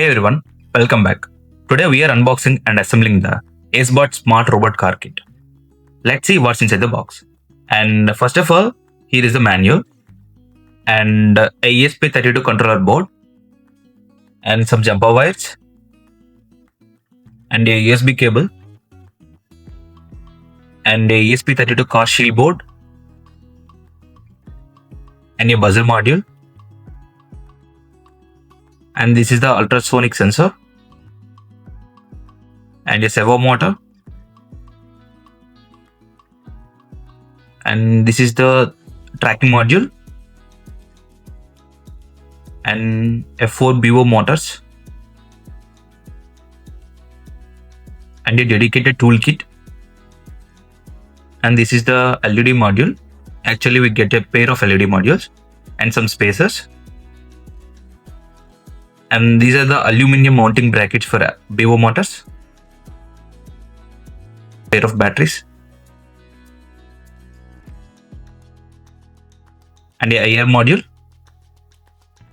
everyone, welcome back. Today we are unboxing and assembling the ACEBOTT Smart Robot Car Kit. Let's see what's inside the box. And first of all, here is the manual and a ESP32 controller board and some jumper wires and a USB cable and a ESP32 car shield board and a buzzer module. And this is the ultrasonic sensor and a servo motor, and this is the tracking module and F4 BO motors and a dedicated toolkit. And this is the LED module. Actually we get a pair of LED modules and some spacers. And these are the aluminum mounting brackets for BO motors, pair of batteries, and a IR module.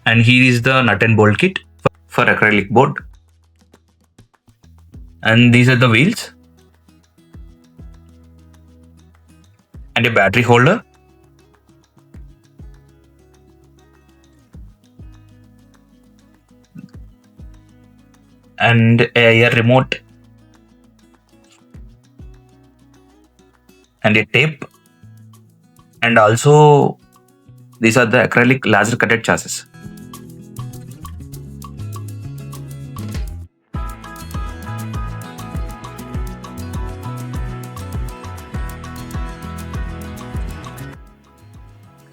And here is the nut and bolt kit for acrylic board. And these are the wheels and a battery holder. And a remote and a tape, and also these are the acrylic laser cutted chassis.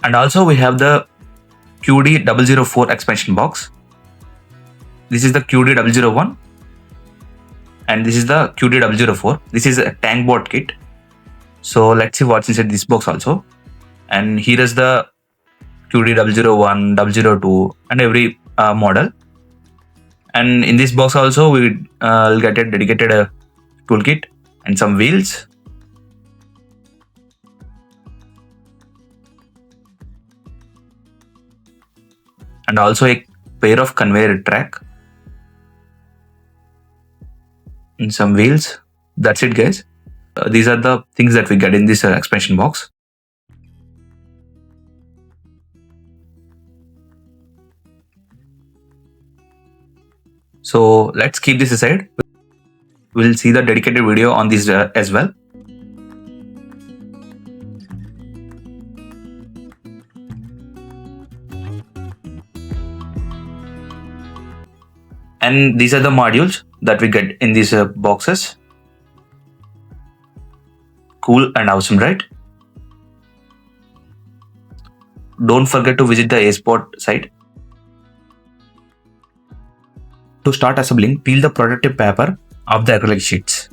And also we have the QD004 expansion box. This is the QD001 and this is the QD004. This is a tank board kit. So let's see what's inside this box also. And here is the QD001, 002 and every model. And in this box also we will get a dedicated toolkit and some wheels. And also a pair of conveyor track. And some wheels. That's it, guys. These are the things that we get in this expansion box. So let's keep this aside. We'll see the dedicated video on this as well. And these are the modules that we get in these boxes. Cool and awesome, right? Don't forget to visit the ACEBOTT site. To start assembling, peel the protective paper off the acrylic sheets.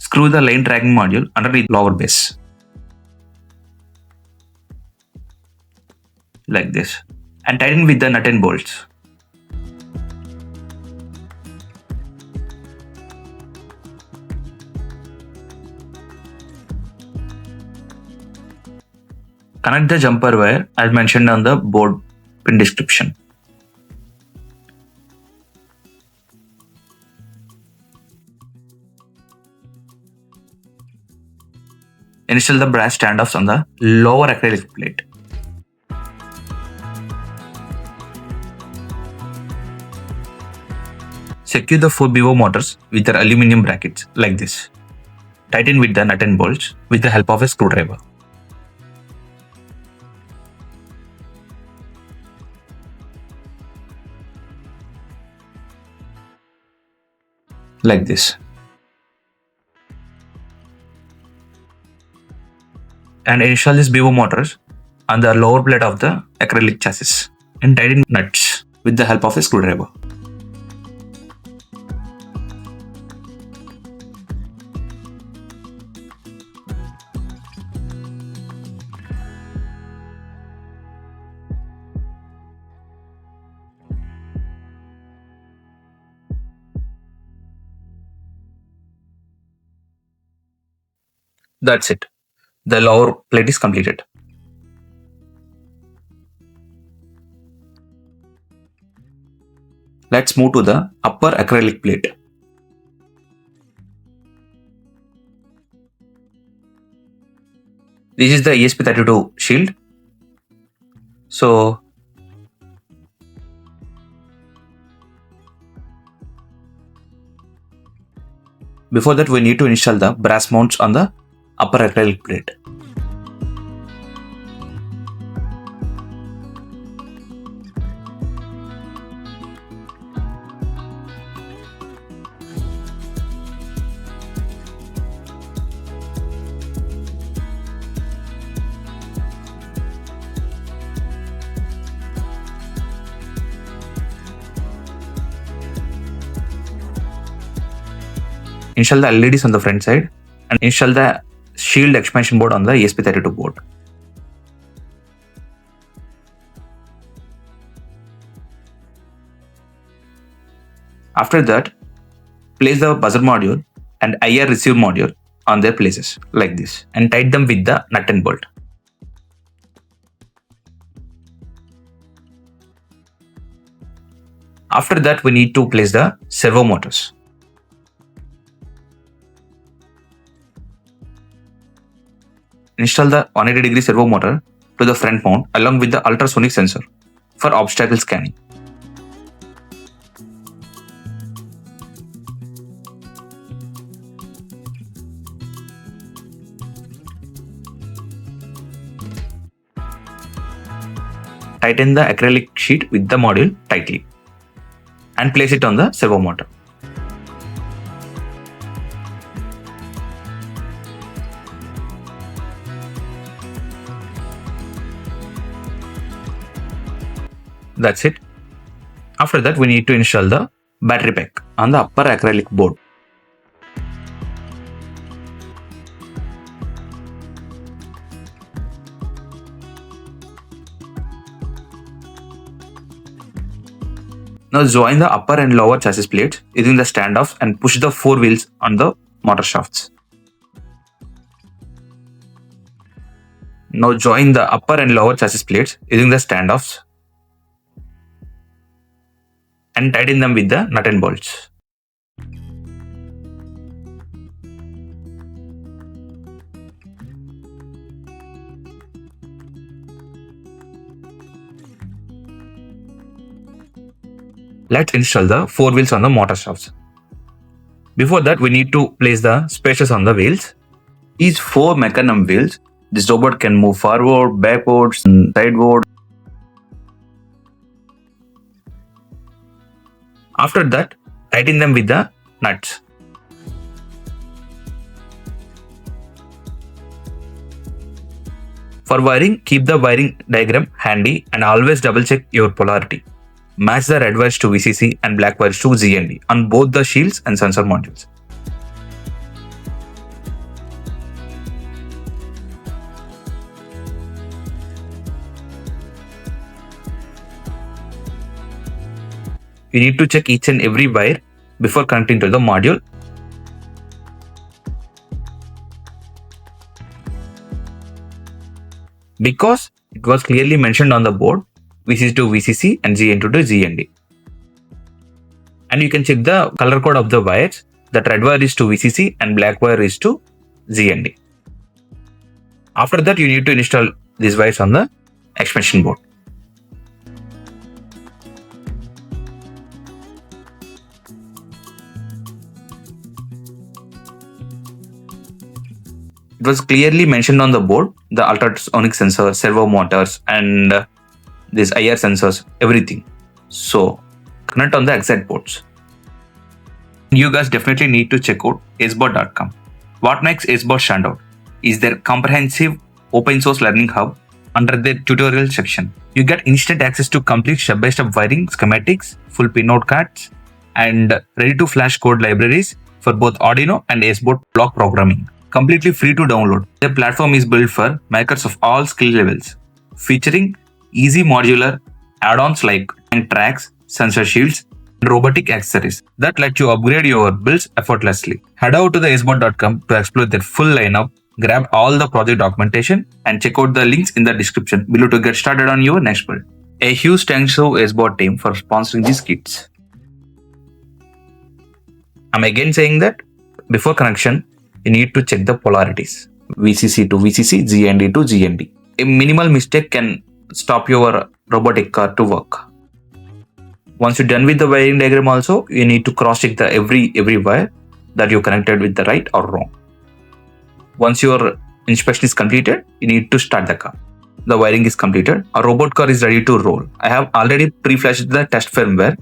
Screw the line tracking module underneath lower base. Like this. And tighten with the nut and bolts. Connect the jumper wire as mentioned on the board pin description. Install the brass standoffs on the lower acrylic plate. Secure the 4 BO motors with their aluminum brackets like this. Tighten with the nut and bolts with the help of a screwdriver. Like this. And install these BO motors on the lower plate of the acrylic chassis and tighten nuts with the help of a screwdriver. That's it. The lower plate is completed. Let's move to the upper acrylic plate. This is the ESP32 shield. So before that, we need to install the brass mounts on the upper acrylic plate. Install the LEDs on the front side and install the shield expansion board on the ESP32 board. After that, place the buzzer module and IR receive module on their places like this and tighten them with the nut and bolt. After that, we need to place the servo motors. Install the 180-degree servo motor to the front mount along with the ultrasonic sensor for obstacle scanning. Tighten the acrylic sheet with the module tightly and place it on the servo motor. That's it. After that, we need to install the battery pack on the upper acrylic board. Now join the upper and lower chassis plates using the standoffs and push the 4 wheels on the motor shafts. Now join the upper and lower chassis plates using the standoffs and tighten them with the nut and bolts. Let's install the 4 wheels on the motor shafts. Before that, we need to place the spacers on the wheels. These 4 Mecanum wheels, this robot can move forward, backwards, and sideward. After that, tighten them with the nuts. For wiring, keep the wiring diagram handy and always double check your polarity. Match the red wires to VCC and black wires to GND on both the shields and sensor modules. You need to check each and every wire before connecting to the module. Because it was clearly mentioned on the board, VCC to VCC and GND to GND. And you can check the color code of the wires. That red wire is to VCC and black wire is to GND. After that, you need to install these wires on the expansion board. It was clearly mentioned on the board, the ultrasonic sensor, servo motors, and these IR sensors, everything. So connect on the exact ports. You guys definitely need to check out ACEBOTT.com. What makes ACEBOTT stand out is their comprehensive open source learning hub under their tutorial section. You get instant access to complete step-by-step wiring schematics, full pinout cards, and ready-to-flash code libraries for both Arduino and ACEBOTT block programming. Completely free to download. Their platform is built for makers of all skill levels, featuring easy modular add-ons like tank tracks, sensor shields, and robotic accessories that let you upgrade your builds effortlessly. Head over to the ACEBOTT.com to explore their full lineup Grab all the project documentation and check out the links in the description below to get started on your next build. A huge thanks to ACEBOTT team for sponsoring these kits. I'm again saying that before connection, you need to check the polarities. VCC to VCC, GND to GND. A minimal mistake can stop your robotic car to work. Once you're done with the wiring diagram also, you need to cross check the every wire that you connected with the right or wrong. Once your inspection is completed, you need to start the car. The wiring is completed. Our robot car is ready to roll. I have already pre-flashed the test firmware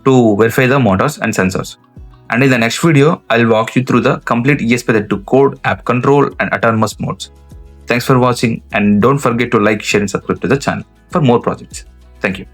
to verify the motors and sensors. And in the next video, I'll walk you through the complete ESP32 code, app control, and autonomous modes. Thanks for watching, and don't forget to like, share, and subscribe to the channel for more projects. Thank you.